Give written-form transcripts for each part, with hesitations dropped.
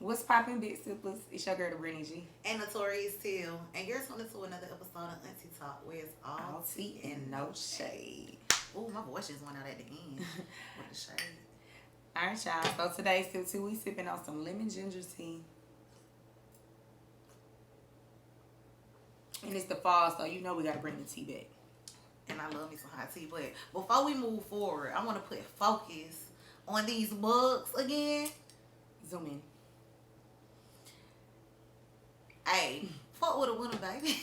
What's poppin', big sippers? It's your girl, the Brittany G. And Notorious too. And you're tuning to another episode of Auntie Talk where it's all All tea and no shade. Oh, my voice just went out at the end with the shade. All right, y'all. So today, sip tea, we sipping on some lemon ginger tea. And it's the fall, so you know we gotta bring the tea back. And I love me some hot tea. But before we move forward, I want to put focus on these mugs again. Zoom in. Hey, fuck with a winner, baby.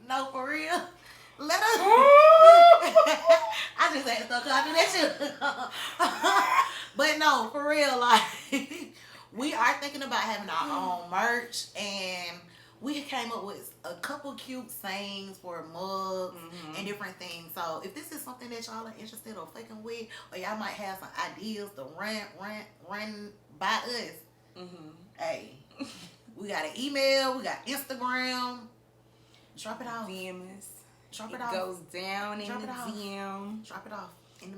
No, for real. Let us. I just had to throw I do that shit. But no, for real, like we are thinking about having our own merch, and we came up with a couple cute sayings for mugs and different things. So if this is something that y'all are interested or fucking with, or y'all might have some ideas to run by us, hey, we got an email, we got Instagram. Drop it off. DMs. Drop it It off. goes down in Drop the it off. DM. Drop it off in the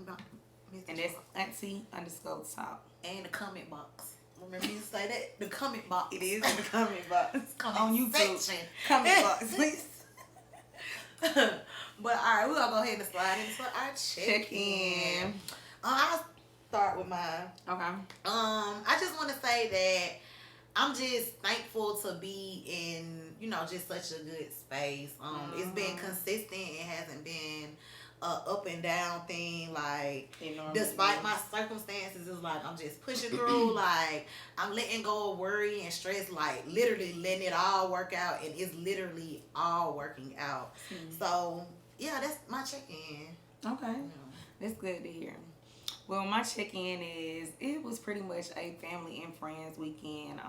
And that's auntie_talk. and the comment box. Remember you say that? The comment box. It is in the comment box. Comment On YouTube. section. Comment box, please. But alright, we're gonna go ahead and slide into our check-in. I'll start with mine. Okay. I just want to say that I'm just thankful to be in, just such a good space. It's been consistent. It hasn't been a up and down thing. Like, despite my circumstances, it's like I'm just pushing through. Like, I'm letting go of worry and stress. Like, literally letting it all work out, and it's literally all working out. So, yeah, that's my check-in. Okay. That's good to hear. Well, my check-in is, it was pretty much a family and friends weekend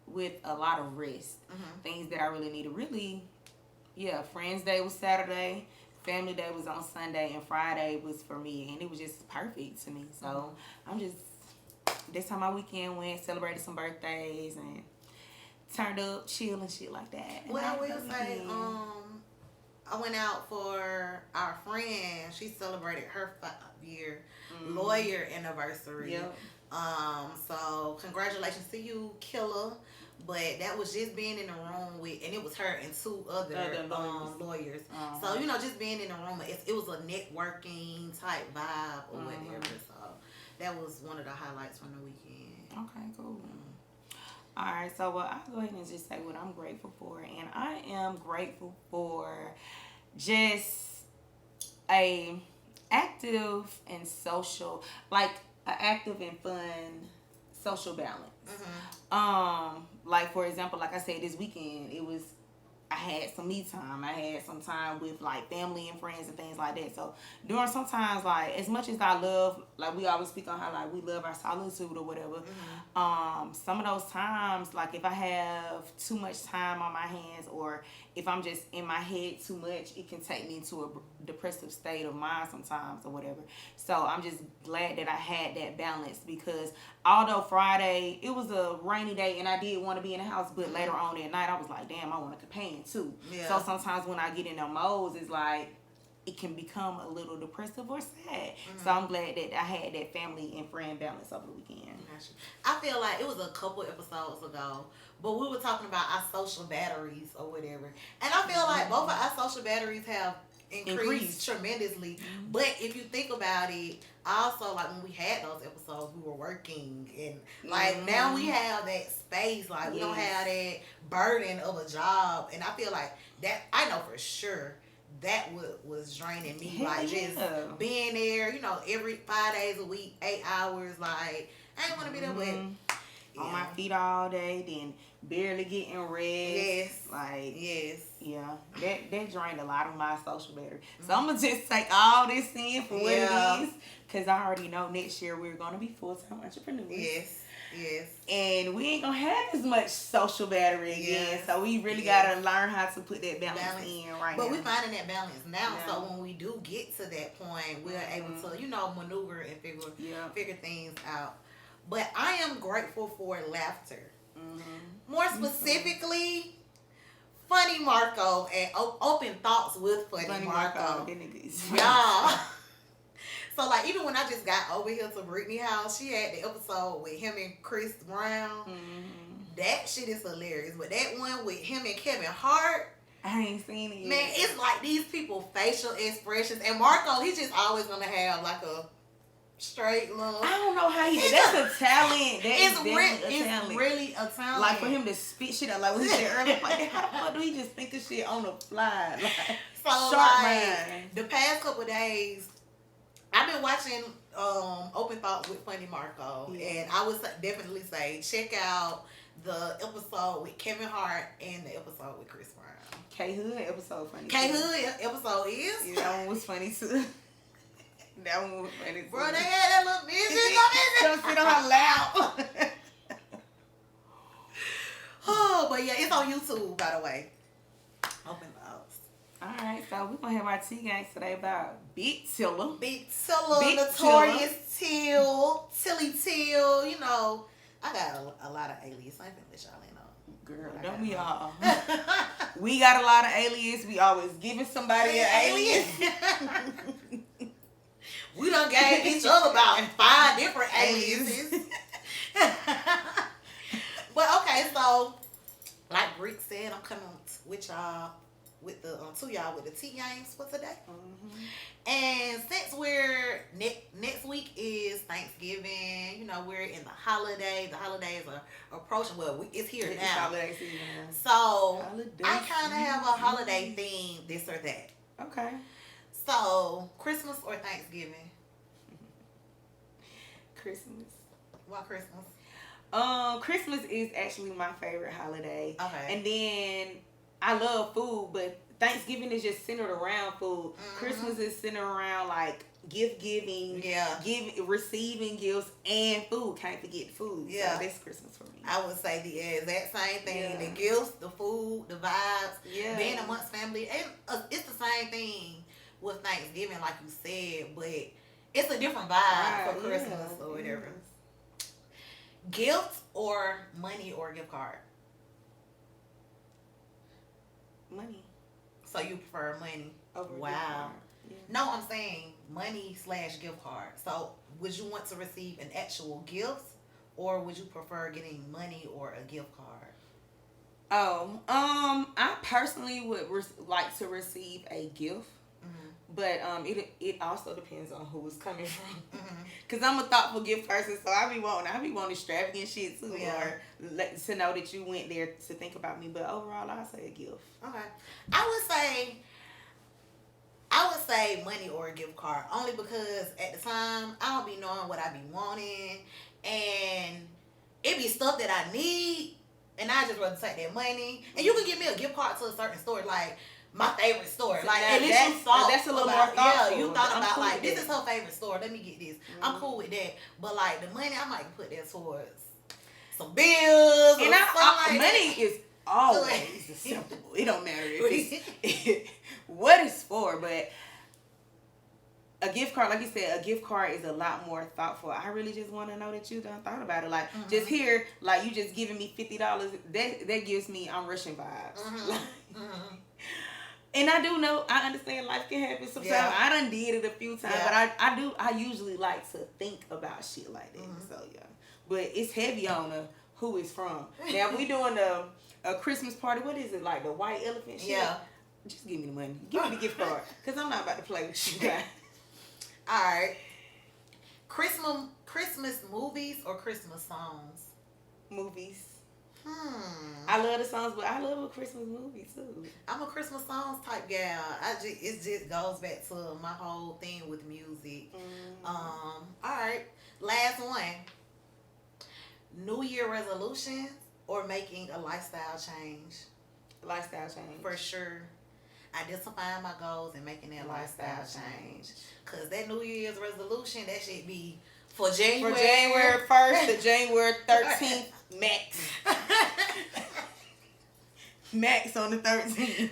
with a lot of rest. Things that I really needed. Friends day was Saturday, family day was on Sunday, and Friday was for me. And it was just perfect to me. So that's how my weekend went. Celebrated some birthdays and turned up, chill and shit like that. Well, I will say, I went out for our friend. She celebrated her 5-year lawyer anniversary. Yep. So congratulations to you, Killer. But that was just being in the room with, and it was her and 2 other lawyers. So just being in the room, it was a networking type vibe or whatever. So that was one of the highlights from the weekend. Okay, cool. All right, so I'll go ahead and just say what I'm grateful for. And I am grateful for just a active and social, like an active and fun social balance. Like, for example, like I said, this weekend, I had some me time. I had some time with, like, family and friends and things like that. So, during sometimes, like, as much as I love, like, we always speak on how, like, we love our solitude or whatever. Some of those times, like, if I have too much time on my hands, or if I'm just in my head too much, it can take me into a depressive state of mind sometimes or whatever. So, I'm just glad that I had that balance, because although Friday, it was a rainy day and I did want to be in the house, but later on that night, I was like, damn, I want a companion too. Yeah. So sometimes when I get in them modes, it's like, it can become a little depressive or sad. So I'm glad that I had that family and friend balance over the weekend. I feel like it was a couple episodes ago, but we were talking about our social batteries or whatever. And I feel like both of our social batteries have increased tremendously. But if you think about it, also, like, when we had those episodes, we were working, and like now we have that space, like we don't have that burden of a job. And I feel like that, I know for sure that was draining me. Like, just being there, every 5 days a week, 8 hours, like, I ain't want to be there, but on my feet all day, then barely getting rest. Yeah, that drained a lot of my social battery. So I'm gonna just take all this in for what it is, because I already know next year we're gonna be full-time entrepreneurs. Yes. And we ain't gonna have as much social battery again. So we really gotta learn how to put that balance in right now. But we're finding that balance now. So when we do get to that point, we're able to, maneuver and figure things out. But I am grateful for laughter. More specifically, Funny Marco and Open Thoughts with Funny Marco. That nigga is Y'all. So like even when I just got over here to Brittany house, she had the episode with him and Chris Brown. That shit is hilarious. But that one with him and Kevin Hart, I ain't seen it yet. man, it's like these people facial expressions. And Marco, he's just always gonna have like a straight look. I don't know how he did. That's a talent. It's really a talent. Like for him to spit shit out, like what he said earlier, like how the fuck do he just think this shit on the fly? Like, so sharp like mind. the past couple of days, I've been watching Open Thoughts with Funny Marco, and I would definitely say check out the episode with Kevin Hart and the episode with Chris Brown. K Hood episode funny. K Hood episode is. Yeah, that one was funny too. That one was funny too. Bro, they had that little bitch. Don't sit on her lap. Oh, but yeah, it's on YouTube, by the way. Open Thoughts. Alright, so we're gonna have our tea games today about Big Tiller. Big Tiller, Big Notorious Till, Tilly Till, you know. I got a lot of alias. I ain't finna let y'all in on. Girl, don't we all? We got a lot of alias. We always giving somebody an alias. We done gave each other about 5 different aliases. But okay, so like Rick said, I'm coming with y'all with the to y'all with the tea games for today. And since we're next week is Thanksgiving, you know, we're in the holidays. The holidays are approaching. Well, it's here now. Holiday season. So Holiday I kind of have a holiday theme, this or that. Okay. So Christmas or Thanksgiving? Christmas. Why Christmas? Christmas is actually my favorite holiday. Okay. And then I love food, but Thanksgiving is just centered around food. Christmas is centered around like gift giving, receiving gifts, and food. Can't forget food. Yeah, so that's Christmas for me. I would say the exact same thing. Yeah. The gifts, the food, the vibes, being amongst family, and it's the same thing with Thanksgiving, like you said, but it's a different vibe for Christmas or whatever. Gift or money or gift card? Money. So you prefer money? Over wow. Gift card. Yeah. No, I'm saying money/gift card. So would you want to receive an actual gift, or would you prefer getting money or a gift card? Oh, I personally would like to receive a gift. But it also depends on who it's coming from. Cause I'm a thoughtful gift person, so I be wanting extravagant shit too, or to know that you went there to think about me. But overall, I say a gift. Okay, I would say money or a gift card, only because at the time I don't be knowing what I be wanting, and it be stuff that I need, and I just rather take that money. And you can give me a gift card to a certain store, like my favorite store. Like now, at least you thought that's a little about, more thoughtful. Yeah, you thought about cool like this is her favorite store. Let me get this. I'm cool with that. But like the money, I might put that towards some bills. And money is always acceptable. It don't matter if it's what it's for, but a gift card, like you said, a gift card is a lot more thoughtful. I really just want to know that you done thought about it. Like just here, like you just giving me $50. That gives me I'm rushing vibes. And I do know, I understand life can happen sometimes. Yeah. I done did it a few times, but I usually like to think about shit like that. So yeah, but it's heavy on who it's from. Now if we doing a Christmas party, what is it, like the white elephant shit? Yeah. Just give me the money. Give me the gift card, cause I'm not about to play with you guys. All right. Christmas movies or Christmas songs? Movies. I love the songs, but I love a Christmas movie too. I'm a Christmas songs type gal. It just goes back to my whole thing with music. All right, last one. New Year resolutions or making a lifestyle change? Lifestyle change. For sure. Identifying my goals and making that lifestyle change. Cause that New Year's resolution, that should be for January 1st to January 13th max. Max on the 13th.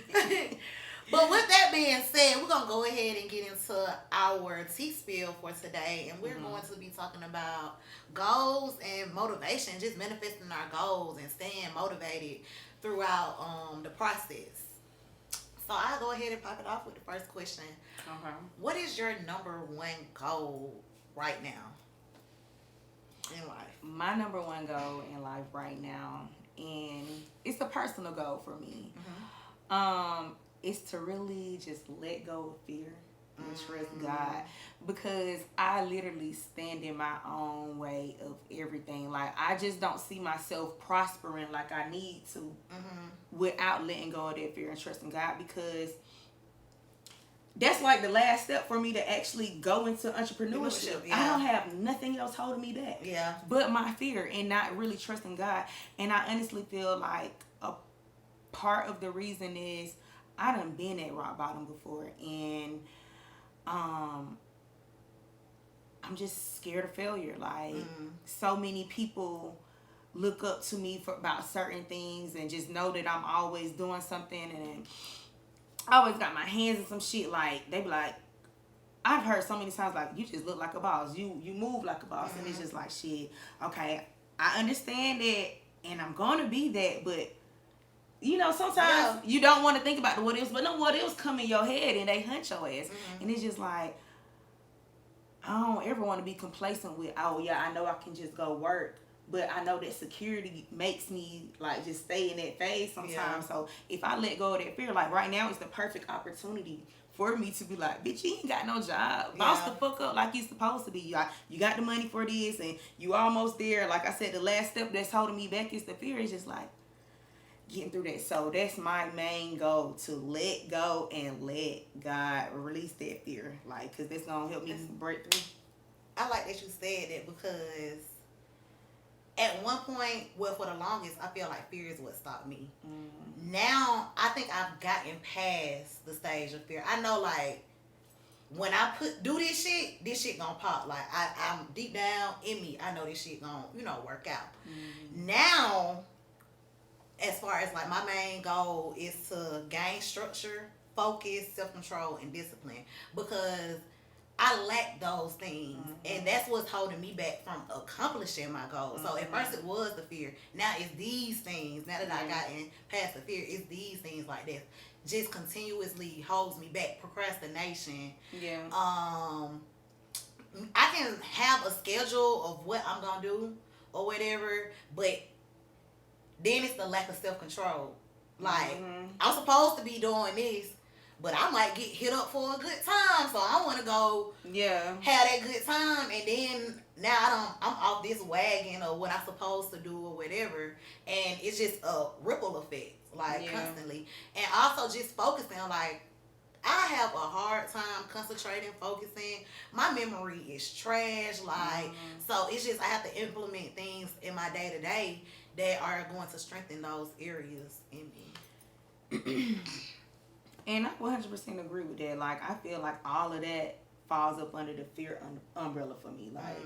But with that being said, we're gonna go ahead and get into our tea spill for today, and we're going to be talking about goals and motivation, just manifesting our goals and staying motivated throughout the process. So I'll go ahead and pop it off with the first question. Okay. What is your number one goal right now in life? My number one goal in life right now, and it's a personal goal for me, is to really just let go of fear and trust God, because I literally stand in my own way of everything. Like, I just don't see myself prospering like I need to without letting go of that fear and trusting God, because that's like the last step for me to actually go into entrepreneurship. Yeah. I don't have nothing else holding me back. Yeah. But my fear and not really trusting God. And I honestly feel like a part of the reason is I done been at rock bottom before, and I'm just scared of failure. Like, so many people look up to me for about certain things and just know that I'm always doing something, and I always got my hands in some shit. Like, they be like, I've heard so many times, like, you just look like a boss. You move like a boss. And it's just like, shit, okay, I understand that, and I'm going to be that, but, you know, sometimes you don't want to think about the what ifs, but no what ifs come in your head, and they hunt your ass. And it's just like, I don't ever want to be complacent with, oh, yeah, I know I can just go work. But I know that security makes me, like, just stay in that phase sometimes. Yeah. So if I let go of that fear, like, right now is the perfect opportunity for me to be like, bitch, you ain't got no job. Boss the fuck up like you supposed to be. You got the money for this, and you almost there. Like I said, the last step that's holding me back is the fear. It's just like getting through that. So that's my main goal, to let go and let God release that fear. Like, because that's going to help me break through. I like that you said that, because at one point, well, for the longest, I feel like fear is what stopped me. Now, I think I've gotten past the stage of fear. I know, like, when I do this shit gonna pop. Like, I'm deep down in me, I know this shit gonna, work out. Now, as far as, like, my main goal is to gain structure, focus, self-control, and discipline, because I lack those things, and that's what's holding me back from accomplishing my goals. So at first it was the fear. Now it's these things. Now that I've gotten past the fear, it's these things like that. Just continuously holds me back. Procrastination. Yeah. I can have a schedule of what I'm gonna do or whatever, but then it's the lack of self-control. Like, I'm supposed to be doing this, but I might get hit up for a good time, so I want to go have that good time, and then now I'm off this wagon of what I'm supposed to do or whatever, and it's just a ripple effect, like, constantly. And also just focusing, like, I have a hard time concentrating, focusing. My memory is trash, like, so it's just I have to implement things in my day-to-day that are going to strengthen those areas in me. And I 100% agree with that. Like, I feel like all of that falls up under the fear umbrella for me. Like,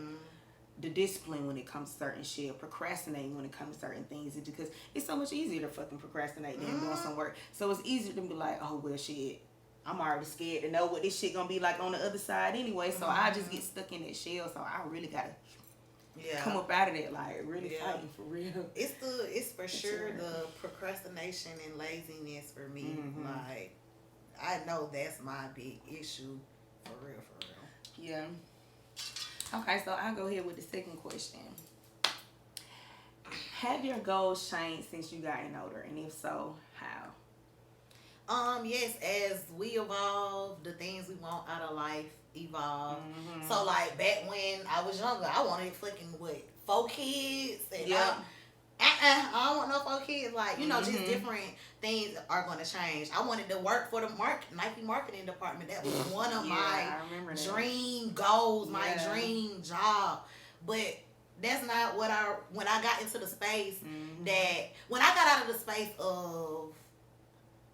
the discipline when it comes to certain shit, procrastinating when it comes to certain things, because it's so much easier to fucking procrastinate than doing some work. So it's easier to be like, oh, well, shit, I'm already scared to know what this shit gonna be like on the other side anyway. So I just get stuck in that shell. So I really gotta come up out of that, like, really fighting for real. It's for sure the procrastination and laziness for me. Like, I know that's my big issue, for real. Yeah. Okay, so I'll go ahead with the second question. Have your goals changed since you gotten older, and if so, how? Yes, as we evolve, the things we want out of life evolve. So, like, back when I was younger, I wanted fucking 4 kids, and I don't want no 4 kids. Like, just different things are going to change. I wanted to work for the Nike marketing department. That was one of my dream goals, my dream job. But that's not what when I got into the space when I got out of the space of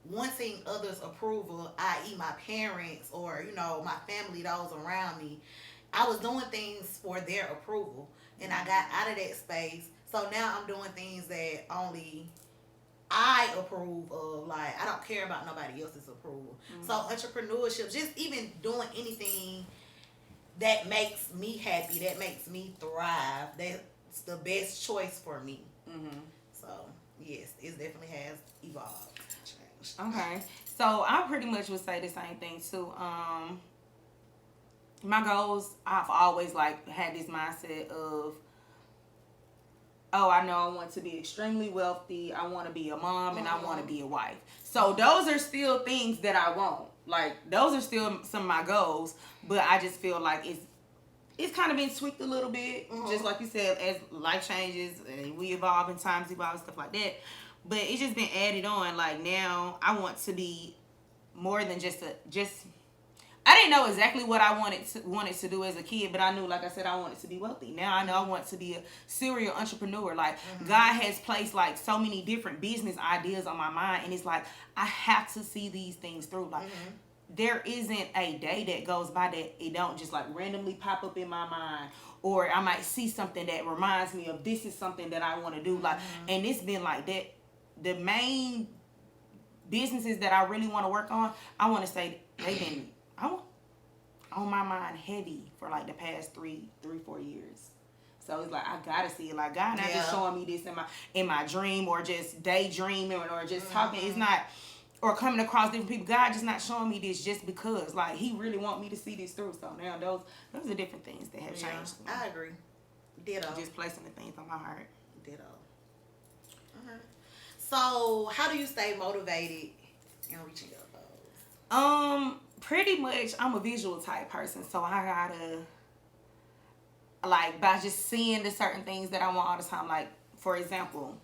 wanting others' approval, i.e. my parents or, my family, those around me, I was doing things for their approval. And I got out of that space. So now I'm doing things that only I approve of. Like, I don't care about nobody else's approval. So entrepreneurship, just even doing anything that makes me happy, that makes me thrive, that's the best choice for me. So, yes, it definitely has evolved. Okay, So I pretty much would say the same thing too. My goals, I've always like had this mindset of, oh, I know I want to be extremely wealthy. I want to be a mom and I want to be a wife. So those are still things that I want. Like those are still some of my goals, but I just feel like it's kind of been tweaked a little bit, just like you said, as life changes and we evolve and times evolve and stuff like that. But it's just been added on. Like now, I want to be more than just. I didn't know exactly what I wanted to do as a kid, but I knew, like I said, I wanted to be wealthy. Now I know I want to be a serial entrepreneur. Like God has placed like so many different business ideas on my mind, and it's like I have to see these things through. Like there isn't a day that goes by that it don't just like randomly pop up in my mind, or I might see something that reminds me of this is something that I want to do. Like, and it's been like that. The main businesses that I really want to work on, I want to say they've been on my mind heavy for like the past 4 years. So it's like I gotta see it. Like God not just showing me this in my dream or just daydreaming or just talking. It's not, or coming across different people. God just not showing me this just because. Like He really want me to see this through. So now those are different things that have changed. I agree. Ditto. Just placing the things on my heart. Ditto. So how do you stay motivated in reaching your goals? Pretty much I'm a visual type person, so I gotta, like, by just seeing the certain things that I want all the time, like for example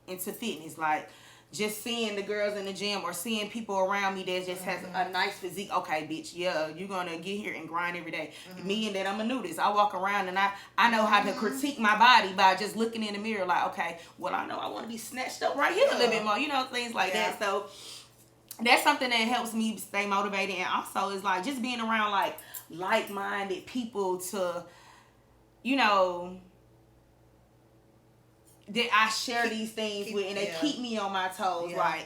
into fitness, like just seeing the girls in the gym or seeing people around me that just has a nice physique. Okay, bitch, yeah, you're gonna get here and grind every day. Me and that I'm a nudist. I walk around and I know how to critique my body by just looking in the mirror like, okay, well I know I want to be snatched up right here a little bit more, things like that. So that's something that helps me stay motivated, and also is like just being around like like-minded people to, that I share these things with, and they keep me on my toes. Like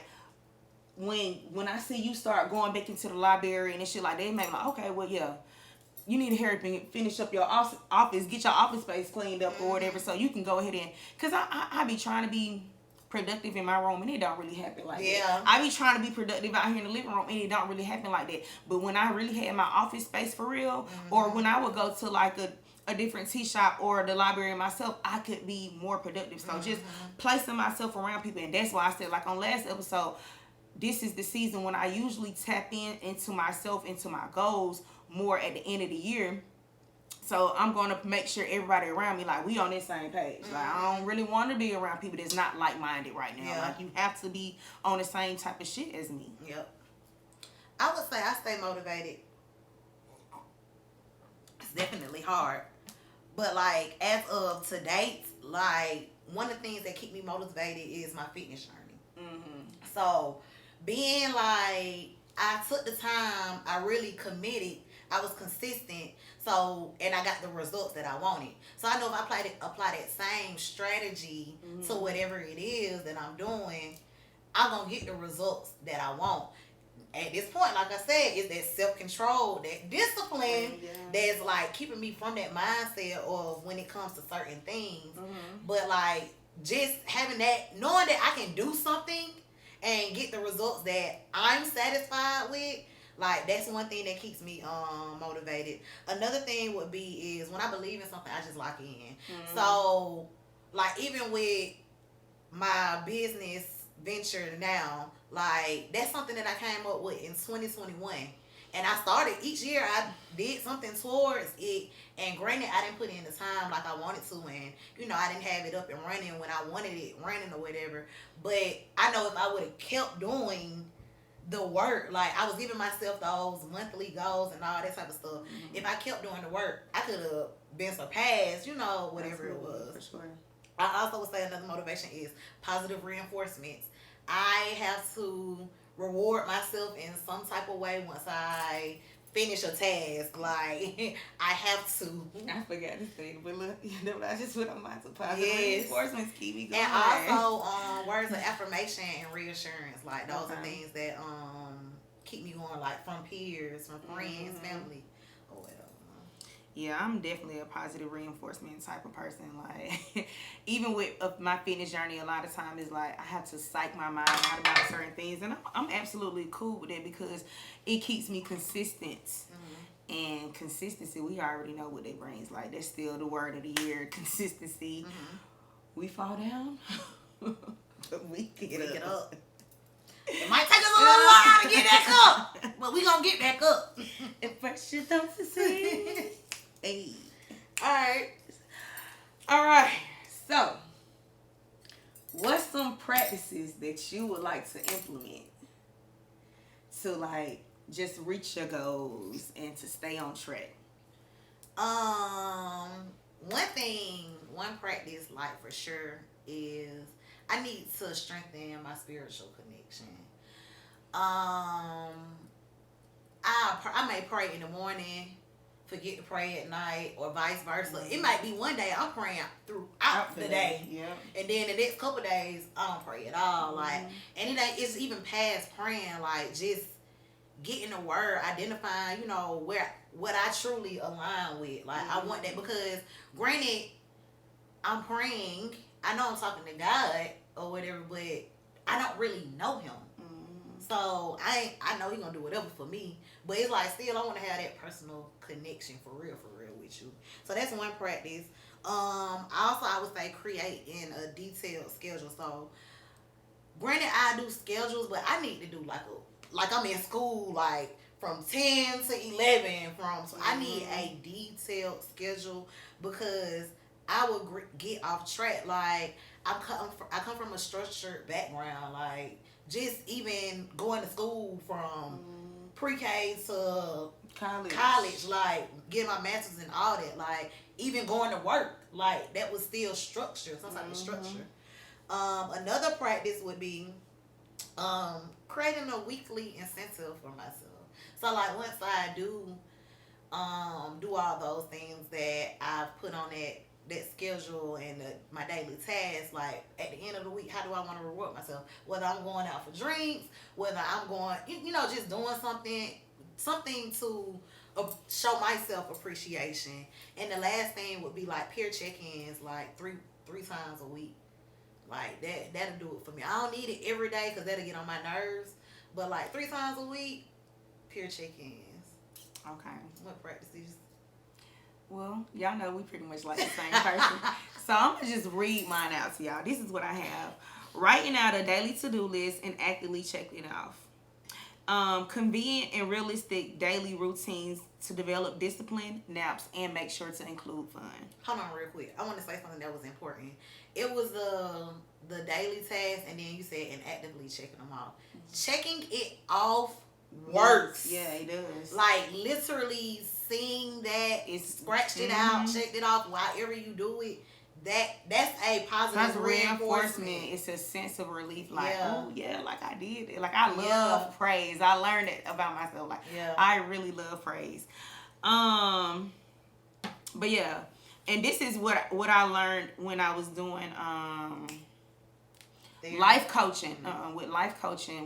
when I see you start going back into the library and shit like, they make like, okay, well you need to hurry up and finish up your office, get your office space cleaned up or whatever, so you can go ahead and, cause I be trying to be productive in my room and it don't really happen like that. I be trying to be productive out here in the living room and it don't really happen like that. But when I really had my office space for real, or when I would go to like a different tea shop or the library myself, I could be more productive. So just placing myself around people, and that's why I said, like on last episode, this is the season when I usually tap into myself, into my goals more at the end of the year. So I'm going to make sure everybody around me, like, we on this same page. Like, I don't really want to be around people that's not like-minded right now. Like, you have to be on the same type of shit as me. Yep. I would say I stay motivated. It's definitely hard. But, like, as of to date, like, one of the things that keep me motivated is my fitness journey. So, being, like, I took the time, I really committed, I was consistent, so, and I got the results that I wanted. So I know if I apply that same strategy to whatever it is that I'm doing, I'm going to get the results that I want. At this point, like I said, it's that self-control, that discipline that's like keeping me from that mindset of when it comes to certain things. But like just having that, knowing that I can do something and get the results that I'm satisfied with, like that's one thing that keeps me motivated. Another thing would be is when I believe in something, I just lock in. So like even with my business venture now, like that's something that I came up with in 2021, and I started each year I did something towards it, and granted I didn't put in the time like I wanted to, and I didn't have it up and running when I wanted it running or whatever, but I know if I would have kept doing the work, like I was giving myself those monthly goals and all that type of stuff, if I kept doing the work I could have been surpassed, whatever it was. For sure. I also would say another motivation is positive reinforcements. I have to reward myself in some type of way once I finish a task. Like, I have to. I forgot to say, but look, I just put on my positive reinforcements keep me going. And also, words of affirmation and reassurance. Like, those are things that keep me going, like, from peers, from friends, family, or whatever. Yeah, I'm definitely a positive reinforcement type of person. Like, even with my fitness journey, a lot of time is like I have to psych my mind out about certain things, and I'm absolutely cool with it because it keeps me consistent. And consistency, we already know what it brings. Like, that's still the word of the year, consistency. We fall down, but we get up. It might take us a little while to get back up, but we gonna get back up. At first you don't succeed. Hey. All right. So, what's some practices that you would like to implement to like just reach your goals and to stay on track? One practice, like for sure, is I need to strengthen my spiritual connection. I may pray in the morning, forget to pray at night, or vice versa. It might be one day I'm praying throughout the day, and then the next couple days I don't pray at all. Like, and it's even past praying, like just getting the word, identifying, what I truly align with. Like, I want that because, granted, I'm praying. I know I'm talking to God or whatever, but I don't really know Him. So I know He gonna do whatever for me, but it's like still I want to have that personal connection for real with you. So that's one practice. Also I would say creating a detailed schedule. So granted I do schedules, but I need to do like I'm in school, like from 10 to 11 so I need a detailed schedule because I would get off track. Like I come from a structured background, like just even going to school from pre-K to college, like getting my master's and all that, like even going to work, like that was still structure, some type of structure. Another practice would be creating a weekly incentive for myself. So like once I do all those things that I've put on that schedule and my daily tasks, like at the end of the week, how do I want to reward myself? Whether I'm going out for drinks, whether I'm going, just doing something to show myself appreciation. And the last thing would be like peer check-ins, like three times a week. Like that'll do it for me. I don't need it every day because that'll get on my nerves. But like 3 times a week, peer check-ins. Okay. What practices? Well, y'all know we pretty much like the same person. So I'm going to just read mine out to y'all. This is what I have. Writing out a daily to-do list and actively checking it off. Convenient and realistic daily routines to develop discipline, naps, and make sure to include fun. Hold on real quick. I want to say something that was important. It was the daily tasks, and then you said and actively checking them off. Checking it off works. Yeah, it does. Like literally seeing that, scratched it out, checked it off, however you do it, that's a positive reinforcement. It's a sense of relief, like, oh yeah, like I did it. Like I love praise. I learned it about myself. Like I really love praise. But yeah, and this is what I learned when I was doing life coaching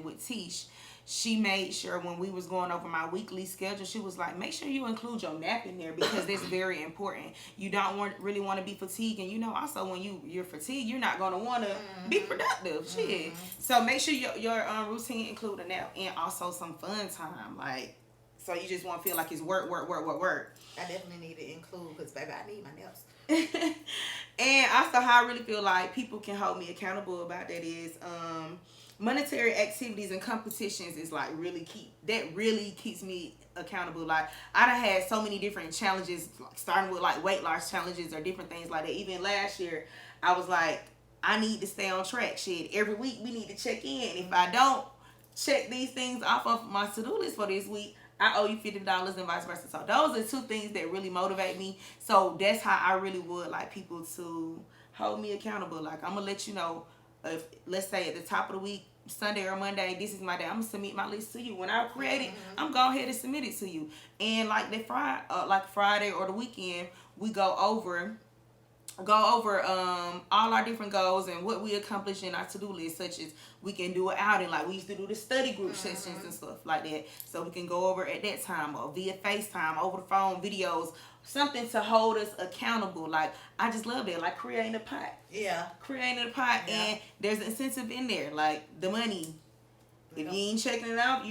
with Tish. She made sure when we was going over my weekly schedule, she was like, make sure you include your nap in there because that's very important. You don't really want to be fatigued. And also when you're fatigued, you're not going to want to be productive. Shit. So make sure your routine include a nap and also some fun time. Like, so you just won't feel like it's work. I definitely need to include because, baby, I need my naps. And also how I really feel like people can hold me accountable about that is monetary activities and competitions is like really keeps me accountable. Like I done had so many different challenges, like starting with like weight loss challenges or different things like that. Even last year, I was like, I need to stay on track. Shit, every week we need to check in. If I don't check these things off of my to-do list for this week, I owe you $50 and vice versa. So those are 2 things that really motivate me. So that's how I really would like people to hold me accountable. Like I'm gonna let you know if, let's say at the top of the week, Sunday or Monday, this is my day. I'm gonna submit my list to you. When I create it, I'm going ahead and submit it to you. And like Friday or the weekend, we go over go over all our different goals and what we accomplished in our to-do list, such as we can do an outing like we used to do the study group sessions and stuff like that, so we can go over at that time or via FaceTime, over the phone, videos, something to hold us accountable. Like, I just love that, like creating a pot. Yeah. Creating a pot, and there's an incentive in there, like the money. If you ain't checking it out,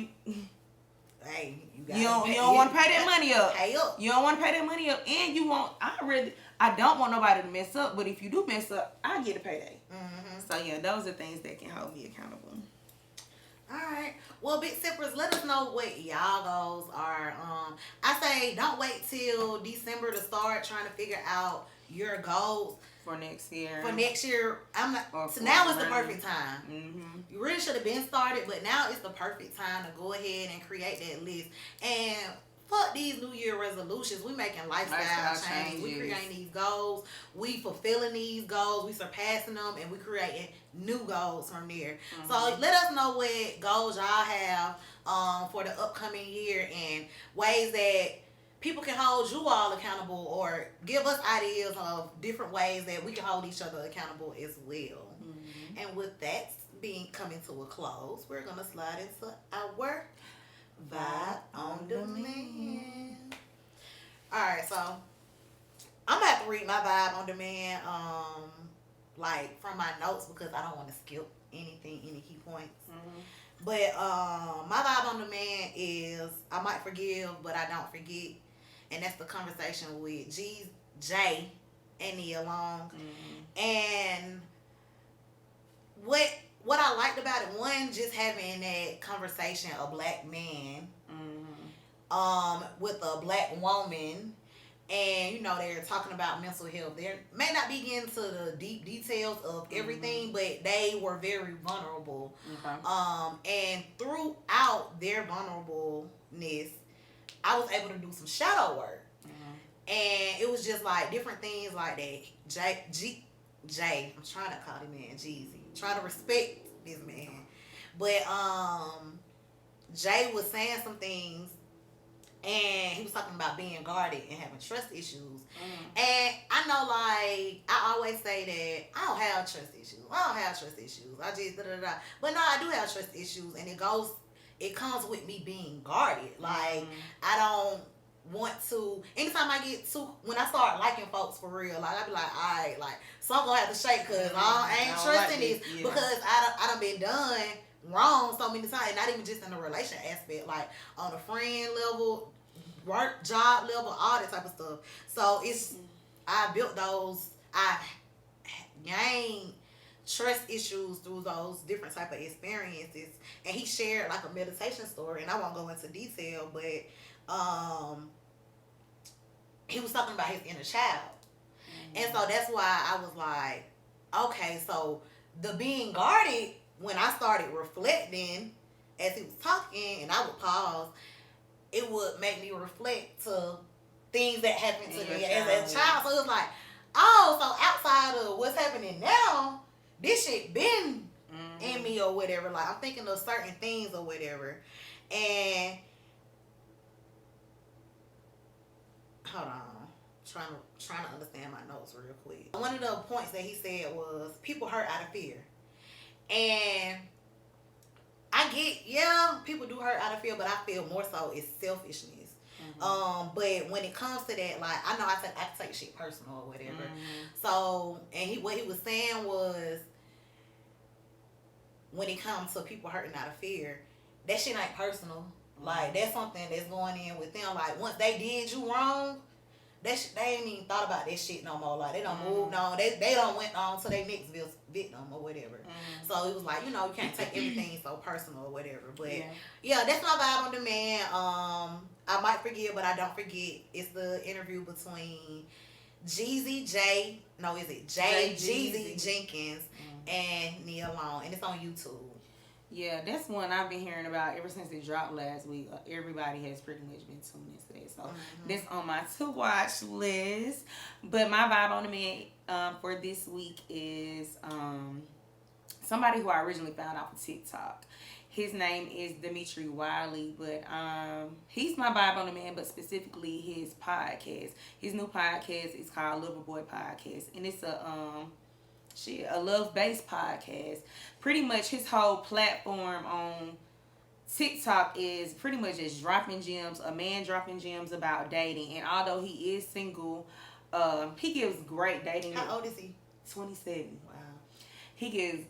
hey, you don't want to pay that money up. Pay up. You don't want to pay that money up, and you want. I don't want nobody to mess up, but if you do mess up, I get a payday. So yeah, those are things that can hold me accountable. All right. Well, Big Sippers, let us know what y'all goals are. I say don't wait till December to start trying to figure out your goals For next year. I'm not. So now is the perfect time. You really should have been started, but now is the perfect time to go ahead and create that list. And fuck these New Year resolutions. We making lifestyle changes. We creating these goals. We fulfilling these goals. We surpassing them, and we creating new goals from there. So let us know what goals y'all have for the upcoming year and ways that people can hold you all accountable, or give us ideas of different ways that we can hold each other accountable as well. And with that coming to a close, we're gonna slide into our Vibe on Demand. Alright, so I'm gonna have to read my Vibe on Demand like from my notes, because I don't want to skip any key points. But my Vibe on Demand is I might forgive but I don't forget, and that's the conversation with Jay and Nia Long. And what I liked about it, one, just having that conversation, a black man with a black woman, and you know, they're talking about mental health. They may not be getting to the deep details of everything, but they were very vulnerable. And throughout their vulnerableness, I was able to do some shadow work. And it was just like different things like that. Jay, I'm trying to call him man Jeezy. Trying to respect this man. But Jay was saying some things, and he was talking about being guarded and having trust issues. And I know, like, I always say that I don't have trust issues. I just da-da-da. But no, I do have trust issues, and it comes with me being guarded. Like, I don't want to, anytime I get too, when I start liking folks for real, like I be like, all right, like, so I'm gonna have to shake, because I ain't trusting this, because I done been done wrong so many times, not even just in the relation aspect, like on a friend level, work, job level, all that type of stuff. So I built those, I gained trust issues through those different type of experiences. And he shared like a meditation story, and I won't go into detail, but he was talking about his inner child. And so that's why I was like, okay, so the being guarded, when I started reflecting as he was talking, and I would pause, it would make me reflect to things that happened to me as a child. So it was like, oh, so outside of what's happening now, this shit been in me or whatever. Like, I'm thinking of certain things or whatever. And hold on, trying to understand my notes real quick. One of the points that he said was people hurt out of fear. And I get, people do hurt out of fear, but I feel more so it's selfishness. But when it comes to that, like, I know I take shit personal or whatever. So, and what he was saying was, when it comes to people hurting out of fear, that shit ain't personal. Like, that's something that's going in with them. Like, once they did you wrong, they ain't even thought about that shit no more. Like, they done moved on. They done went on to their next victim or whatever. So it was like, you can't take everything so personal or whatever. But yeah, that's my Vibe on Demand. I might forget, but I don't forget. It's the interview between Jeezy Jenkins and Nia Long, and it's on YouTube. Yeah, that's one I've been hearing about ever since it dropped last week. Everybody has pretty much been tuned into that. So that's on my to-watch list. But my Vibe on Demand for this week is somebody who I originally found off of TikTok. His name is Dimitri Wiley, but he's my vibe on the man, but specifically his podcast. His new podcast is called Loverboy Podcast, and it's a love based podcast. Pretty much his whole platform on TikTok is pretty much just dropping gems, a man dropping gems about dating. And although he is single, he gives great dating. How old is he? 27. Wow. He gives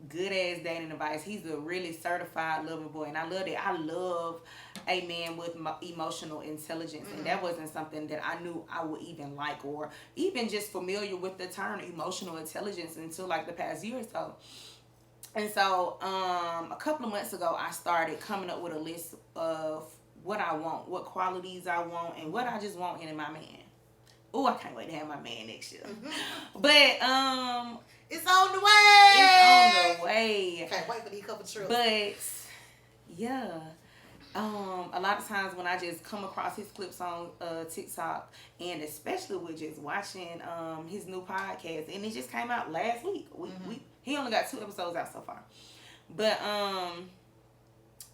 good ass dating advice. He's a really certified lover boy, and I love it. I love a man with emotional intelligence, and that wasn't something that I knew I would even like, or even just familiar with the term emotional intelligence until like the past year or so. And so, a couple of months ago, I started coming up with a list of what I want, what qualities I want, and what I just want in my man. Oh, I can't wait to have my man next year. But it's on the way. It's on the way. Can't wait for these couple trips. But yeah, a lot of times when I just come across his clips on TikTok, and especially with just watching his new podcast, and it just came out last week. He only got 2 episodes out so far, but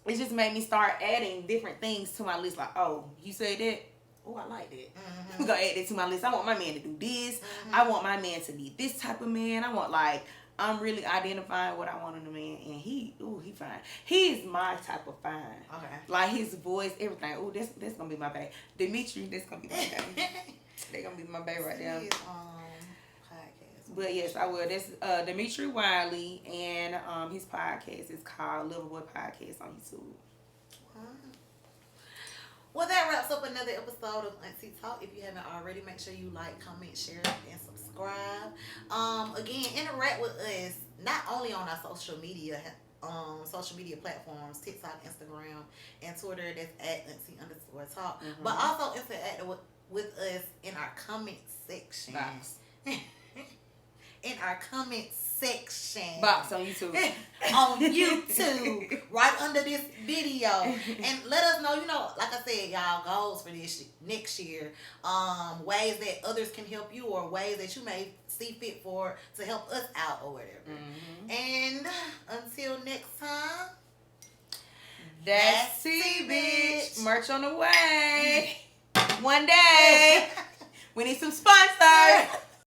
it just made me start adding different things to my list. Like, oh, you said that. Oh, I like that. I'm gonna add that to my list. I want my man to do this. I want my man to be this type of man. I want, like, I'm really identifying what I want in a man, and he fine. He is my type of fine. Okay. Like his voice, everything. Oh, that's gonna be my babe. Dimitri, that's gonna be my babe. They gonna be my babe right there. Podcast. But yes, I will. That's Dimitri Wiley, and his podcast is called Loverboy Podcast on YouTube. Well, that wraps up another episode of AunTEA Talk. If you haven't already, make sure you like, comment, share, and subscribe. Again, interact with us not only on our social media platforms, TikTok, Instagram, and Twitter. That's at AunTEA_Talk. But also interact with us in our comment section. Box. In our comment section. Box on YouTube. On YouTube. Right under this video. And let us know, like I said, y'all, goals for this next year. Ways that others can help you, or ways that you may see fit to help us out or whatever. And until next time. That's tea, bitch. Merch on the way. One day. We need some sponsors.